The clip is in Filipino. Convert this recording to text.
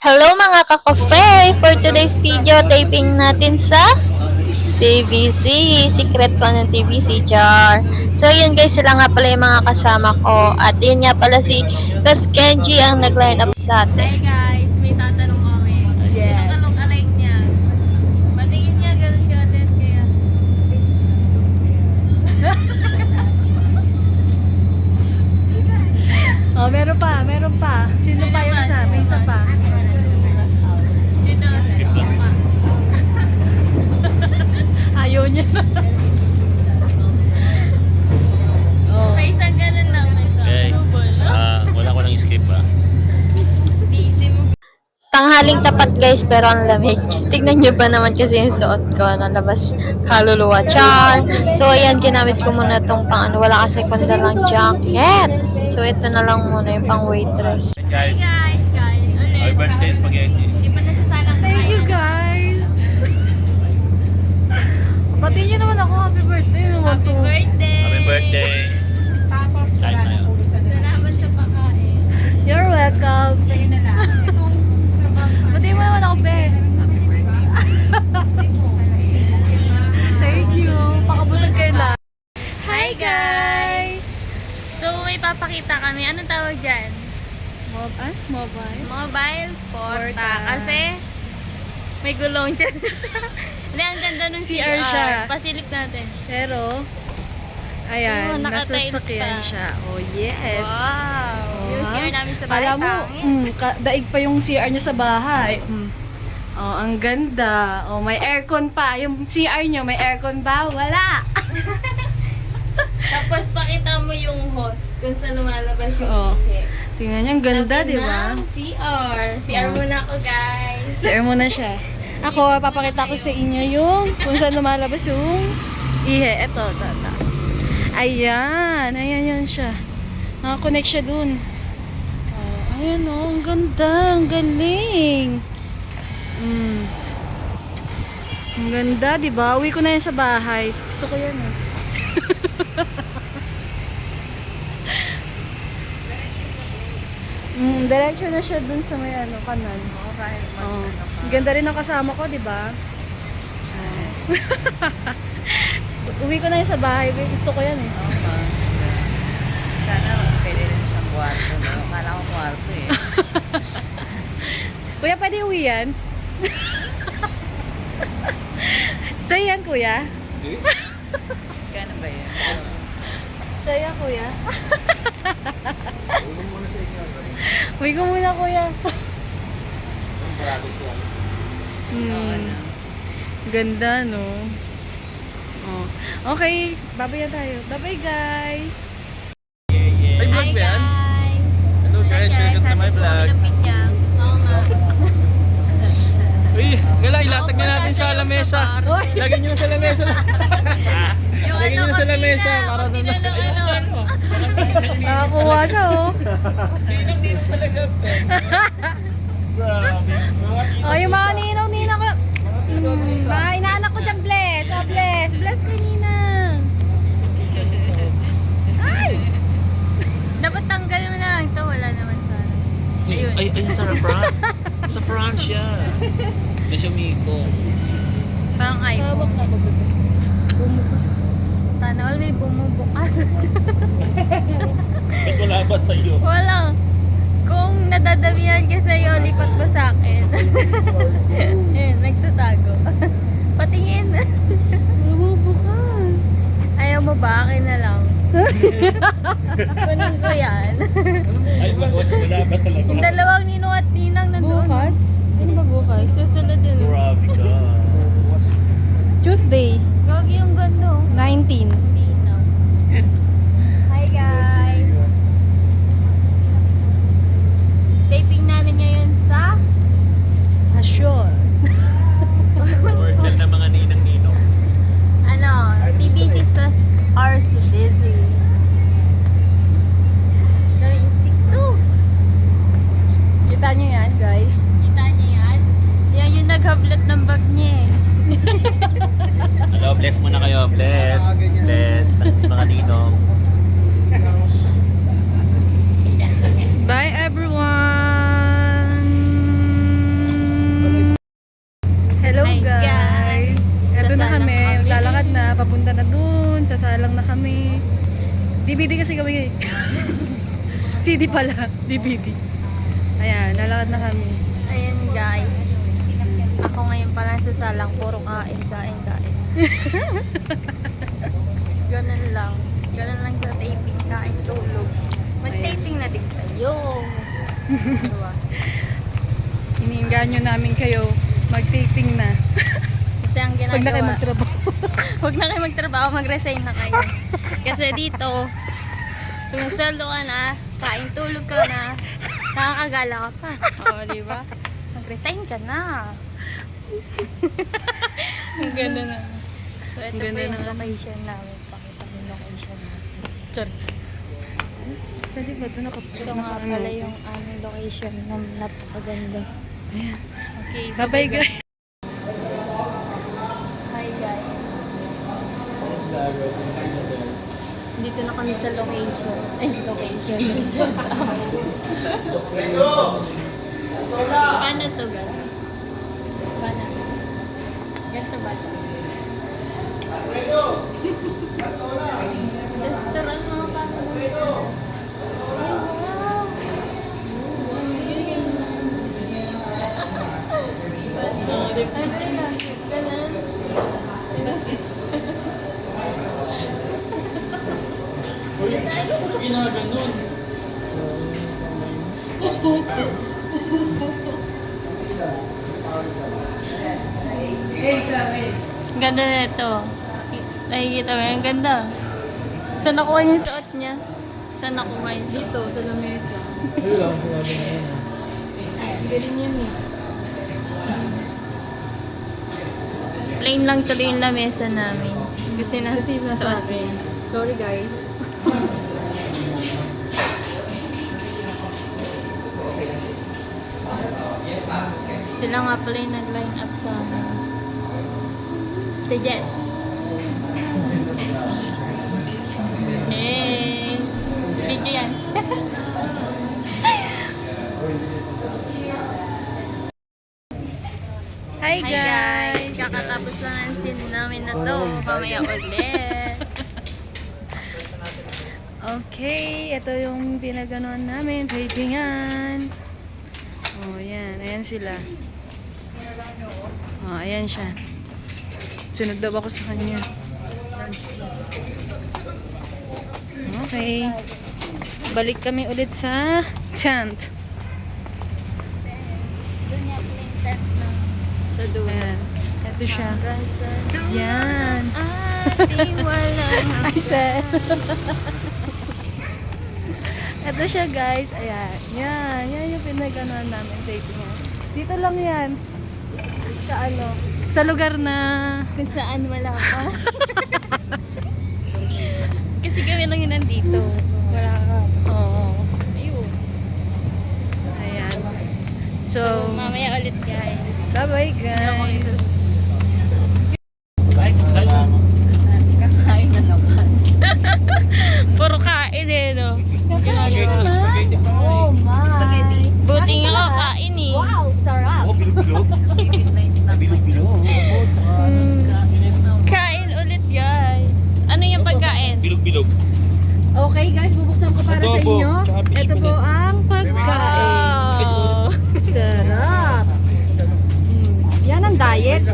Hello mga ka-cafe! For today's video, taping natin sa TBC. Secret ko ng TBC jar. So, yun guys, sila nga pala yung mga kasama ko. At yun nga pala si Best Kenji ang nag-line up sa Hi atin. guys, may tatanong kami. Yes. Sino tanong alay niya? Patingin niya, galit kaya. Oh, meron pa. Sino pa yung isa? May isa pa. Dito, skip lang pa. Ayaw niya. Oh. May isang ganun lang. May isang Okay. subol. Wala ko lang skip Busy mo. Tanghaling tapat guys, pero ang lamig. Tignan nyo ba naman kasi yung suot ko. Nalabas kaluluwa char. So, ayan, ginamit ko muna tong pang ano. Wala kasi kundi lang jacket. So, ito na lang muna yung pang waitress. Hi guys, ulit. Happy birthday, spaghetti. Hindi pa nasasalang Thank you guys. Pati niyo naman ako. Happy birthday. Happy birthday. Happy birthday. Tapos Kahit wala na na yun. puro sa Salamat sa pagkain. You're welcome. Sa'yo na lang. Itong sa Pati mo naman ako, be. Thank you. Pakabusog kayo na. Hi guys! So, may papakita kami. Anong tawag dyan? Mobile? Mobile porta. Porta. Kasi, may gulong dyan. Hindi, ang ganda nung CR CR. siya. Pasilip natin. Pero, ayan, Oh, naka-tiles nasasakyan pa. siya. Oh, yes. Wow! Yung Oh, CR namin sa bahay. Alam mo, pangit. daig pa yung CR nyo sa bahay. Oh, ang ganda. Oh, may aircon pa. Yung CR nyo, may aircon ba? Wala. Tapos, pakita mo yung hose kung saan lumalabas yung Oo. ihi. Tingnan nyo, ang ganda, Sabi di ba? ng CR. CR Oh. muna ako, guys. CR muna siya. Ako, papakita ko sa inyo yung kung saan lumalabas yung ihe. Ito. Ayan. Ayan yun siya. Nakakonect siya dun. Oh, ayan oh, ang ganda. Ang galing. Ang ganda, di ba? Uwi ko na yan sa bahay. Gusto ko yan eh. Diretso na siya dun sa may ano, kanan. Oh. Ang ganda rin ang kasama ko, di ba? Uwi ko na yan sa bahay. Gusto ko yan eh. Sana pwede rin siyang kwarto. No? Akala ko kwarto eh. Kuya, pwede uwi yan? Sa'yo yan, kuya? Kano ba yan? Sa'yo yan, kuya? Uwi ko muna, kuya. Ganda, no? Oh. Okay, babay na tayo. Bye-bye, guys! Ay, vlog Hi, ba yan? guys! Hello guys, welcome to my vlog. Oo nga. Uy, gala, ilatag na natin sa lamesa. Uy! Lagyan nyo na sa lamesa. Yung Lagyan nyo na sa lamesa. Para konti na lang, ano. Nakakuha siya, oh. Oh, yung mga ninaw-ninaw ko. Mga inaanak ko dyan, bless. Oh, bless. Bless kay Ninang. Ay! Dapat tanggalin mo na lang ito. Wala naman sana. Ayun. Ay, sa France. Sa France siya. Hindi siya Miko. Parang iPhone. Bumukas. Sana all may bumubukas. Ba't wala ba sa'yo? Wala. Kung nadadamihan ka sa'yo, lipat mo sa akin. Ayun, nagtatago. Patingin. Bumubukas. Ayaw mo ba? Akin na lang. Kunin ko yan. Ay, wala ba talaga? Yung dalawang ninong at ninang nandun. Bukas? Ano ba bukas? Susunod yun. Grabe ka. Tuesday, Gagi yung ganda. 19. Ninang. Hi guys. Taping namin ngayon sa Pasyon. Order ng mga ninang-ninong. ano, TBC sa RC Busy. Gawin 6-2. Kita nyo yan, guys. Kita niyo yan? Yan yung naghablat ng bag niya eh. Hello, bless muna kayo. Bless. Bless. Mga ninong. Bye, everyone! DVD kasi kami. CD pala, DVD. Ayan, nalakad na kami. Ayan guys. Ako ngayon pala sa salang, puro kain. Ganun lang. Ganun lang sa taping, kain, tulog. Mag-taping na din kayo. Diba? Iniinganyo namin kayo. Mag-taping na. Kasi ang Pag na kayo ginagawa, magtrabaho. huwag na kayo magtrabaho, mag-resign na kayo. Kasi dito, sumisweldo ka na, kain, tulog ka na, nakakagala ka pa. O, diba? Mag-resign ka na. Ang ganda na. So, ito Ang po ganda yung naman. location namin. Pakita ko yung location namin. Charles. Pwede ba ito? Ito nga pala yung aming location na napakaganda. Ayan. Okay, Bye-bye guys. Hi guys. Dito na kami sa location. Ay, location. Paano to guys? Paano? Ganito ba to? Restaurant mga paano dito? Ay, wow! Ganyan lang. Ay, ganun. Ginaganon. Ang ganda na ito. Nakikita mo, ang ganda. Saan nakuha yung suot niya? Saan nakuha yung suot? Dito, sa lamesa. Galing yun eh. Plain lang tuloy yung lamesa namin. Kasi nasa akin. Sorry guys. Sila nga pala yung nag-line up sa amin. Si Jess. Eh, video yan. Hi Hi guys! Kakatapos lang ang scene namin na to. Mamaya ulit. Okay, ito yung pinaganoan namin, tapingan. Oh, yan. Ayan sila. Oh, ayan siya. Sunod daw ako sa kanya. Okay. Balik kami ulit sa tent. Doon niya pala yung tent na sa dulo. Ayan. Ito siya. Hanggang sa dulo Yan. ating walang I said. Ito siya guys. Ayan. Yan. Yan yung pinaganoan namin tapingan. Dito lang yan. Sa ano? Sa lugar na kung saan wala ka. Kasi kami lang yun nandito. Wala ka. Oo. Ayun. Ayan. So, So, mamaya ulit guys. bye-bye guys. Kakain na naman. Puro kain eh, no? Oh my. Buti nga kakain eh. Wow, sarap. Oh, bilog-bilog. Bilog-bilog. Kain ulit guys. Ano yung pagkain? Bilog-bilog. Okay guys, bubuksan ko para sa Adobo, inyo. tsaka fish Ito po fillet. ang pagkain. Wow! Sarap. Yan ang diet.